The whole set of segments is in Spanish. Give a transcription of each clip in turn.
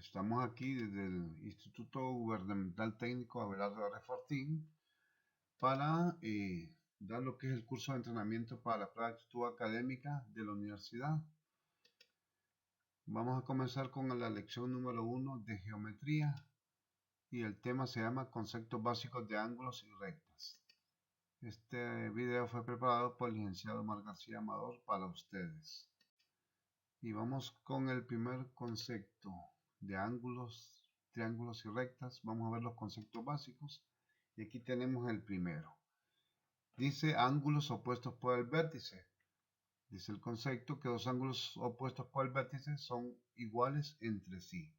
Estamos aquí desde el Instituto Gubernamental Técnico Abelardo R. Fortín para dar lo que es el curso de entrenamiento para la prueba de actitud académica de la universidad. Vamos a comenzar con la lección número 1 de geometría y el tema se llama conceptos básicos de ángulos y rectas. Este video fue preparado por el licenciado Omar García Amador para ustedes. Y vamos con el primer concepto de ángulos, triángulos y rectas. Vamos a ver los conceptos básicos. Y aquí tenemos el primero. Dice ángulos opuestos por el vértice. Dice el concepto que dos ángulos opuestos por el vértice son iguales entre sí.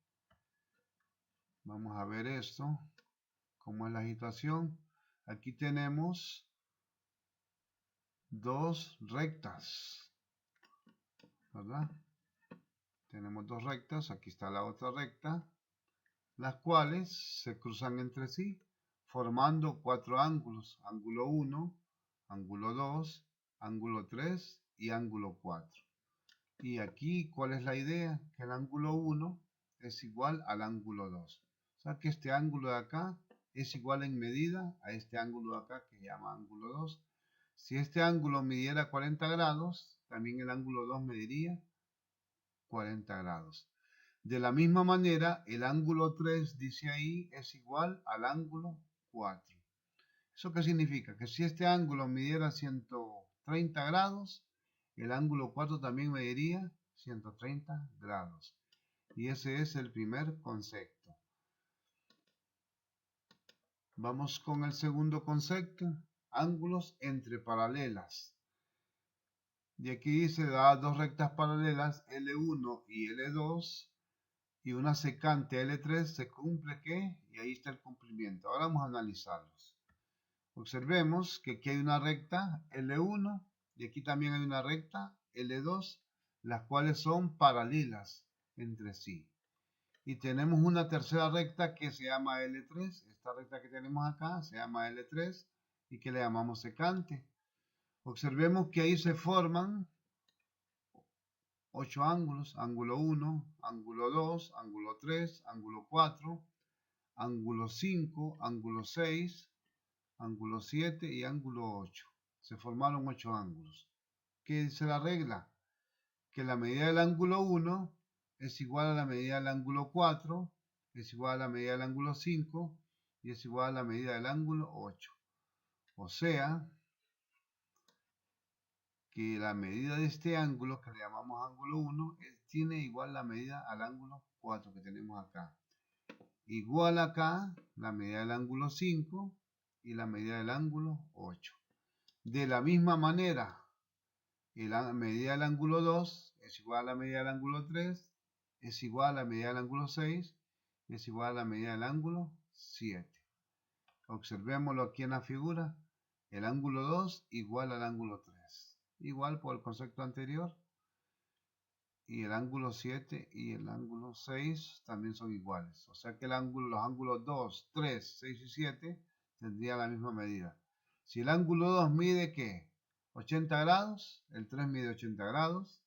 Vamos a ver esto. ¿Cómo es la situación? Aquí tenemos dos rectas, ¿verdad? Tenemos dos rectas. Aquí está la otra recta, las cuales se cruzan entre sí, formando cuatro ángulos: ángulo 1, ángulo 2, ángulo 3 y ángulo 4. Y aquí, ¿cuál es la idea? Que el ángulo 1 es igual al ángulo 2. O sea que este ángulo de acá es igual en medida a este ángulo de acá, que se llama ángulo 2. Si este ángulo midiera 40 grados, también el ángulo 2 mediría 40 grados. De la misma manera, el ángulo 3, dice ahí, es igual al ángulo 4. ¿Eso qué significa? Que si este ángulo midiera 130 grados, el ángulo 4 también mediría 130 grados. Y ese es el primer concepto. Vamos con el segundo concepto, ángulos entre paralelas. Y aquí dice, dadas dos rectas paralelas, L1 y L2, y una secante L3, se cumple ¿qué? Y ahí está el cumplimiento. Ahora vamos a analizarlos. Observemos que aquí hay una recta L1 y aquí también hay una recta L2, las cuales son paralelas entre sí. Y tenemos una tercera recta que se llama L3. Esta recta que tenemos acá se llama L3 y que le llamamos secante. Observemos que ahí se forman 8 ángulos: ángulo 1, ángulo 2, ángulo 3, ángulo 4, ángulo 5, ángulo 6, ángulo 7 y ángulo 8. Se formaron 8 ángulos. ¿Qué dice la regla? Que la medida del ángulo 1 es igual a la medida del ángulo 4, es igual a la medida del ángulo 5 y es igual a la medida del ángulo 8. O sea, que la medida de este ángulo, que le llamamos ángulo 1, tiene igual la medida al ángulo 4 que tenemos acá. Igual acá, la medida del ángulo 5 y la medida del ángulo 8. De la misma manera, la medida del ángulo 2 es igual a la medida del ángulo 3, es igual a la medida del ángulo 6, es igual a la medida del ángulo 7. Observémoslo aquí en la figura. El ángulo 2 igual al ángulo 3. Igual por el concepto anterior. Y el ángulo 7 y el ángulo 6 también son iguales. O sea que los ángulos 2, 3, 6 y 7 tendrían la misma medida. Si el ángulo 2 mide ¿qué? 80 grados, el 3 mide 80 grados,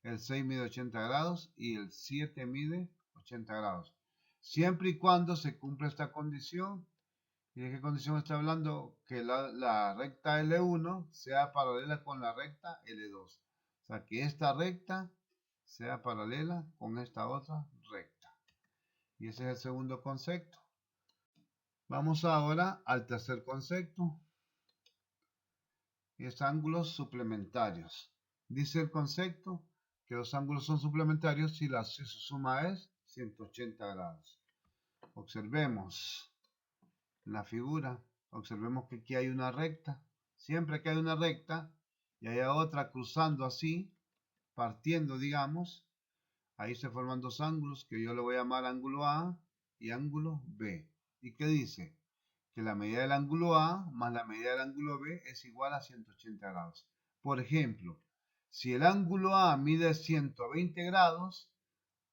el 6 mide 80 grados y el 7 mide 80 grados. Siempre y cuando se cumpla esta condición. ¿Y de qué condición está hablando? Que la recta L1 sea paralela con la recta L2. O sea, que esta recta sea paralela con esta otra recta. Y ese es el segundo concepto. Vamos ahora al tercer concepto. Y es ángulos suplementarios. Dice el concepto que los ángulos son suplementarios si su suma es 180 grados. Observemos la figura. Observemos que aquí hay una recta. Siempre que hay una recta y hay otra cruzando así, partiendo, digamos, ahí se forman dos ángulos que yo le voy a llamar ángulo A y ángulo B. ¿Y qué dice? Que la medida del ángulo A más la medida del ángulo B es igual a 180 grados. Por ejemplo, si el ángulo A mide 120 grados,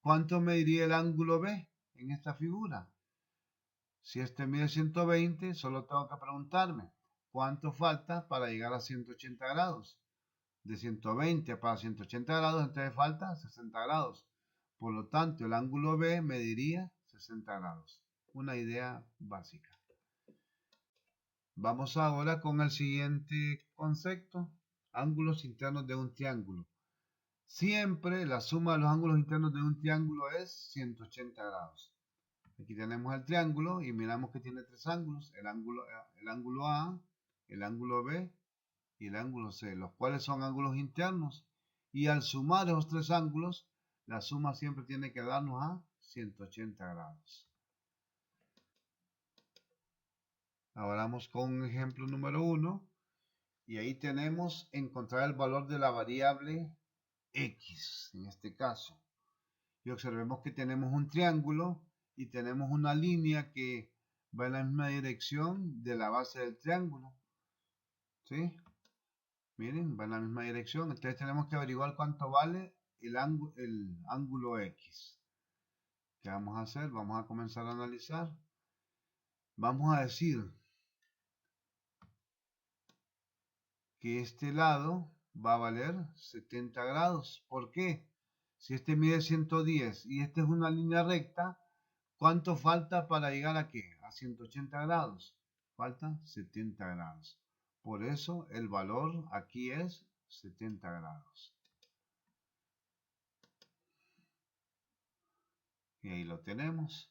¿cuánto mediría el ángulo B en esta figura? Si este mide 120, solo tengo que preguntarme, ¿cuánto falta para llegar a 180 grados? De 120 para 180 grados, entonces falta 60 grados. Por lo tanto, el ángulo B mediría 60 grados. Una idea básica. Vamos ahora con el siguiente concepto. Ángulos internos de un triángulo. Siempre la suma de los ángulos internos de un triángulo es 180 grados. Aquí tenemos el triángulo y miramos que tiene tres ángulos. El ángulo A, el ángulo B y el ángulo C, los cuales son ángulos internos. Y al sumar esos tres ángulos, la suma siempre tiene que darnos a 180 grados. Ahora vamos con un ejemplo número 1. Y ahí tenemos encontrar el valor de la variable X, en este caso. Y observemos que tenemos un triángulo y tenemos una línea que va en la misma dirección de la base del triángulo. ¿Sí? Miren, va en la misma dirección. Entonces tenemos que averiguar cuánto vale el ángulo X. ¿Qué vamos a hacer? Vamos a comenzar a analizar. Vamos a decir que este lado va a valer 70 grados. ¿Por qué? Si este mide 110 y esta es una línea recta, ¿cuánto falta para llegar a qué? A 180 grados. Faltan 70 grados. Por eso el valor aquí es 70 grados. Y ahí lo tenemos.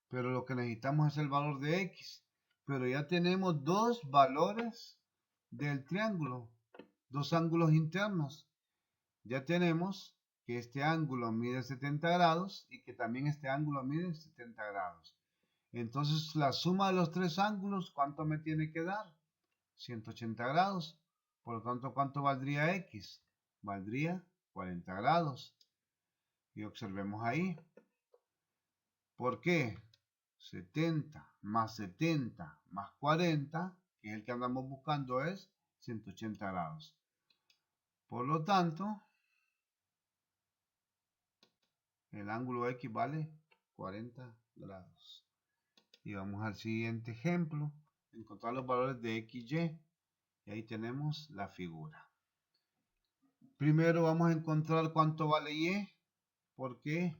Pero lo que necesitamos es el valor de X. Pero ya tenemos dos valores del triángulo. Dos ángulos internos. Ya tenemos que este ángulo mide 70 grados y que también este ángulo mide 70 grados. Entonces la suma de los tres ángulos, ¿cuánto me tiene que dar? 180 grados. Por lo tanto, ¿cuánto valdría X? Valdría 40 grados. Y observemos ahí. ¿Por qué? 70 más 70 más 40, que es el que andamos buscando, es 180 grados. Por lo tanto, el ángulo X vale 40 grados. Y vamos al siguiente ejemplo. Encontrar los valores de X, Y. Y ahí tenemos la figura. Primero vamos a encontrar cuánto vale Y. ¿Por qué?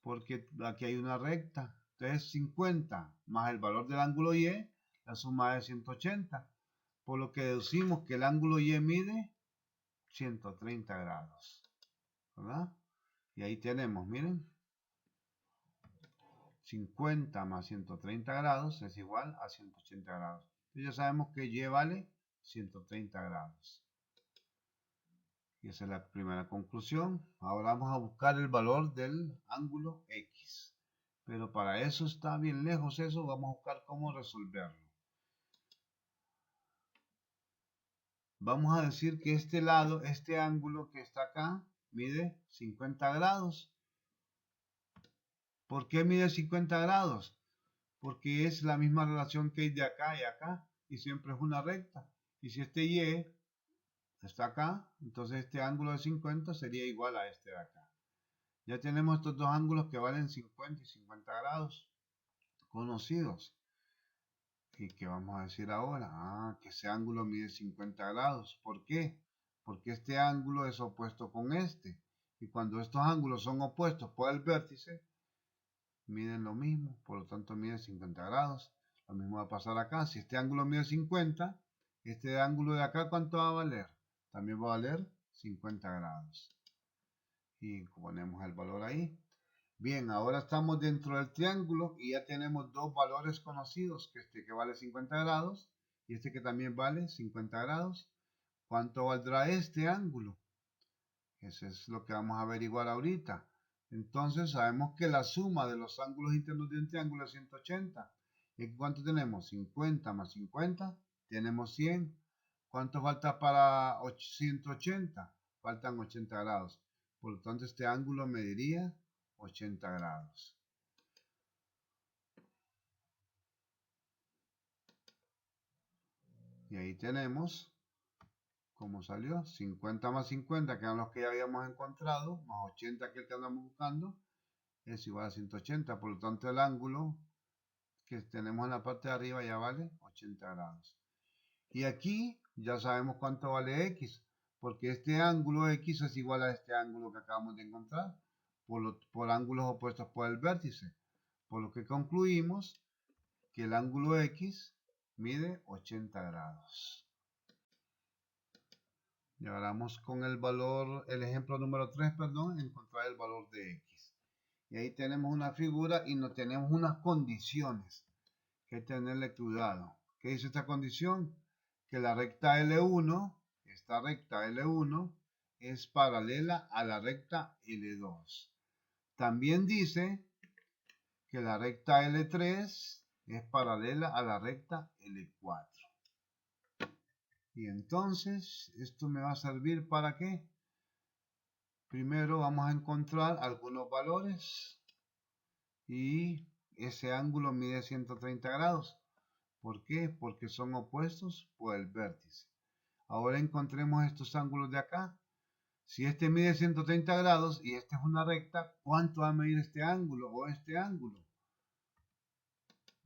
Porque aquí hay una recta. Entonces 50 más el valor del ángulo Y, la suma es 180. Por lo que deducimos que el ángulo Y mide 130 grados. ¿Verdad? Y ahí tenemos, miren. 50 más 130 grados es igual a 180 grados. Entonces ya sabemos que Y vale 130 grados. Y esa es la primera conclusión. Ahora vamos a buscar el valor del ángulo X. Pero para eso está bien lejos eso. Vamos a buscar cómo resolverlo. Vamos a decir que este lado, este ángulo que está acá, mide 50 grados. ¿Por qué mide 50 grados? Porque es la misma relación que hay de acá y acá. Y siempre es una recta. Y si este Y está acá, entonces este ángulo de 50 sería igual a este de acá. Ya tenemos estos dos ángulos que valen 50 y 50 grados conocidos. ¿Y qué vamos a decir ahora? Que ese ángulo mide 50 grados. ¿Por qué? Porque este ángulo es opuesto con este. Y cuando estos ángulos son opuestos por el vértice, miden lo mismo. Por lo tanto, miden 50 grados. Lo mismo va a pasar acá. Si este ángulo mide 50, este ángulo de acá, ¿cuánto va a valer? También va a valer 50 grados. Y ponemos el valor ahí. Bien, ahora estamos dentro del triángulo y ya tenemos dos valores conocidos, que este que vale 50 grados y este que también vale 50 grados. ¿Cuánto valdrá este ángulo? Eso es lo que vamos a averiguar ahorita. Entonces sabemos que la suma de los ángulos internos de un triángulo es 180. ¿Y cuánto tenemos? 50 más 50, tenemos 100. ¿Cuánto falta para 180? Faltan 80 grados. Por lo tanto, este ángulo mediría 80 grados. Y ahí tenemos cómo salió. 50 más 50, que eran los que ya habíamos encontrado, más 80 que el que andamos buscando, es igual a 180. Por lo tanto, el ángulo que tenemos en la parte de arriba ya vale 80 grados. Y aquí ya sabemos cuánto vale X, porque este ángulo X es igual a este ángulo que acabamos de encontrar. por ángulos opuestos por el vértice. Por lo que concluimos que el ángulo X mide 80 grados. Y ahora vamos con el valor, el ejemplo número 3, perdón, encontrar el valor de X. Y ahí tenemos una figura y nos tenemos unas condiciones que hay que tenerle cuidado. ¿Qué dice esta condición? Que la recta L1, esta recta L1, es paralela a la recta L2. También dice que la recta L3 es paralela a la recta L4. Y entonces, ¿esto me va a servir para qué? Primero vamos a encontrar algunos valores y ese ángulo mide 130 grados. ¿Por qué? Porque son opuestos por el vértice. Ahora encontremos estos ángulos de acá. Si este mide 130 grados y esta es una recta, ¿cuánto va a medir este ángulo o este ángulo?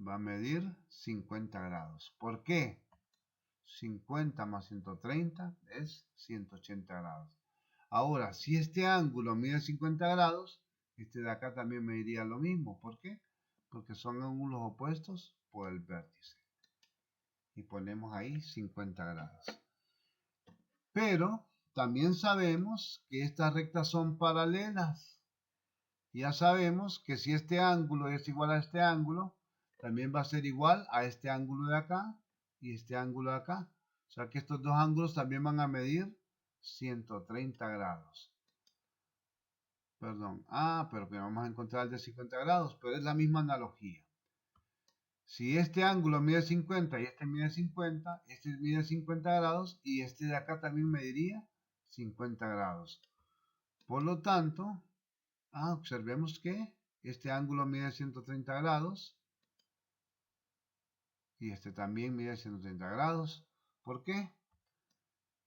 Va a medir 50 grados. ¿Por qué? 50 más 130 es 180 grados. Ahora, si este ángulo mide 50 grados, este de acá también mediría lo mismo. ¿Por qué? Porque son ángulos opuestos por el vértice. Y ponemos ahí 50 grados. Pero también sabemos que estas rectas son paralelas. Ya sabemos que si este ángulo es igual a este ángulo, también va a ser igual a este ángulo de acá y este ángulo de acá. O sea que estos dos ángulos también van a medir 130 grados. Perdón. Pero que vamos a encontrar el de 50 grados, pero es la misma analogía. Si este ángulo mide 50 y este mide 50, este mide 50 grados y este de acá también mediría 50 grados. Por lo tanto, observemos que este ángulo mide 130 grados y este también mide 130 grados. ¿Por qué?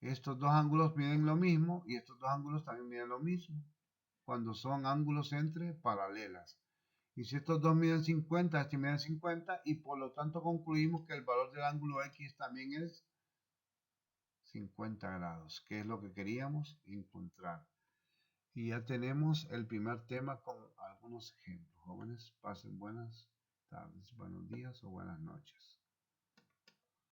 Estos dos ángulos miden lo mismo y estos dos ángulos también miden lo mismo cuando son ángulos entre paralelas. Y si estos dos miden 50, este mide 50 y por lo tanto concluimos que el valor del ángulo X también es 50 grados, que es lo que queríamos encontrar. Y ya tenemos el primer tema con algunos ejemplos. Jóvenes, pasen buenas tardes, buenos días o buenas noches.